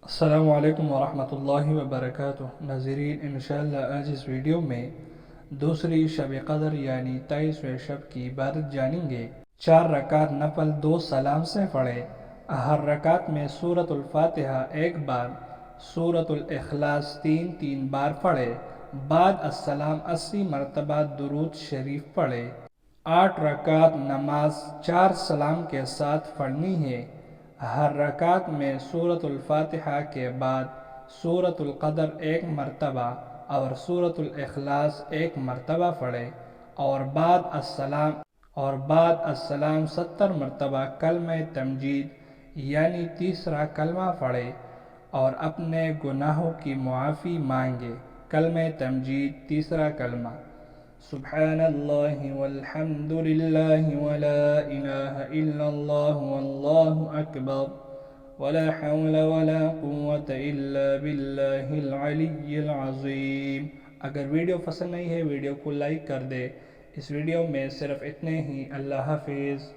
السلام علیکم ورحمۃ اللہ وبرکاتہ۔ ناظرین، انشاءاللہ آج اس ویڈیو میں دوسری شب قدر یعنی 23ویں شب کی عبادت جانیں گے۔ 4 رکعت نفل 2 سلام سے پڑھے۔ ہر رکعت میں سورۃ الفاتحہ 1 بار، سورۃ الاخلاص 3 بار پڑھے۔ بعد السلام 80 مرتبہ درود شریف پڑھے۔ 8 رکعت نماز 4 سلام کے ساتھ پڑھنی ہے۔ ہر رکعت میں سورۃ الفاتحہ کے بعد سورۃ القدر 1 مرتبہ اور سورۃ الاخلاص 1 مرتبہ پڑھے، اور بعد السلام 70 مرتبہ کلمہ تمجید یعنی تیسرا کلمہ پڑھے اور اپنے گناہوں کی معافی مانگے۔ کلمہ تمجید تیسرا کلمہ: سبحان اللہ والحمد للہ ولا الہ الا اللہ واللہ اکبر ولا حول ولا قوة الا باللہ العلی العظیم۔ اگر ویڈیو پسند نہیں ہے، ویڈیو کو لائک کر دے۔ اس ویڈیو میں صرف اتنے ہی۔ اللہ حافظ۔